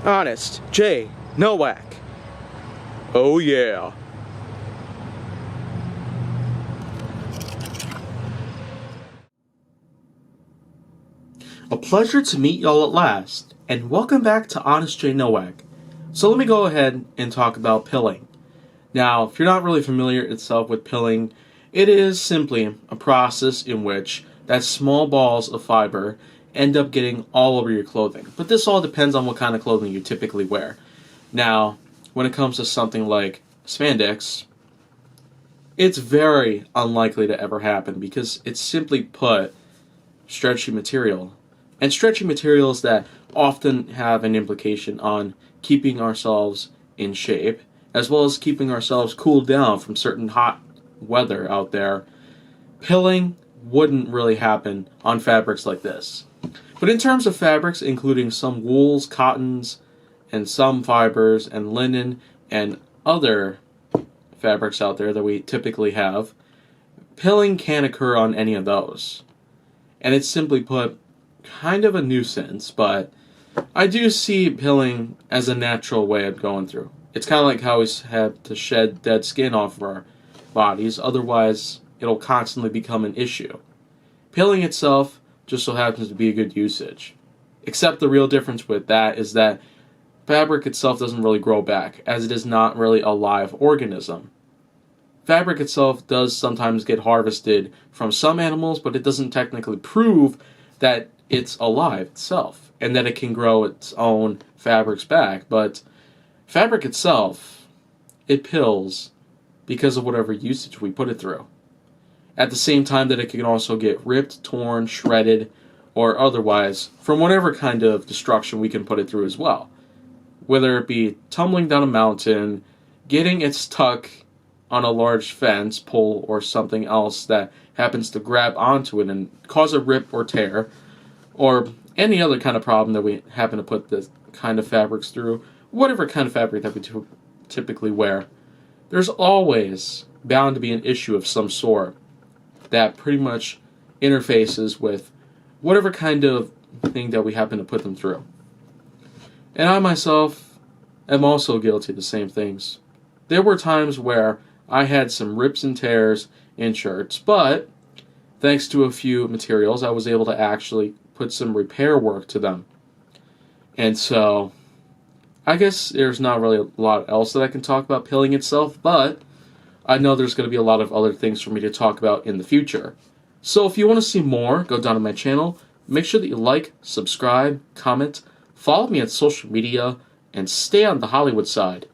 Honest J. Nowak. Oh yeah. A pleasure to meet y'all at last, and welcome back to Honest J. Nowak. So let me go ahead and talk about pilling. Now, if you're not really familiar itself with pilling, it is simply a process in which that small balls of fiber end up getting all over your clothing. But this all depends on what kind of clothing you typically wear. Now, when it comes to something like spandex, it's very unlikely to ever happen because it's simply put stretchy material. And stretchy materials that often have an implication on keeping ourselves in shape, as well as keeping ourselves cooled down from certain hot weather out there. Pilling wouldn't really happen on fabrics like this. But in terms of fabrics, including some wools, cottons, and some fibers, and linen, and other fabrics out there that we typically have, pilling can occur on any of those. And it's simply put, kind of a nuisance, but I do see pilling as a natural way of going through. It's kind of like how we have to shed dead skin off of our bodies, otherwise it'll constantly become an issue. Pilling itself just so happens to be a good usage. Except the real difference with that is that fabric itself doesn't really grow back, as it is not really a live organism. Fabric itself does sometimes get harvested from some animals, but it doesn't technically prove that it's alive itself, and that it can grow its own fabrics back. But fabric itself, it pills because of whatever usage we put it through. At the same time that it can also get ripped, torn, shredded, or otherwise from whatever kind of destruction we can put it through as well. Whether it be tumbling down a mountain, getting it stuck on a large fence, pole, or something else that happens to grab onto it and cause a rip or tear, or any other kind of problem that we happen to put this kind of fabrics through, whatever kind of fabric that we typically wear, there's always bound to be an issue of some sort that pretty much interfaces with whatever kind of thing that we happen to put them through. And I myself am also guilty of the same things. There were times where I had some rips and tears in shirts, but thanks to a few materials, I was able to actually put some repair work to them. And so, I guess there's not really a lot else that I can talk about pilling itself, but I know there's going to be a lot of other things for me to talk about in the future. So if you want to see more, go down to my channel. Make sure that you like, subscribe, comment, follow me on social media, and stay on the Hollywood side.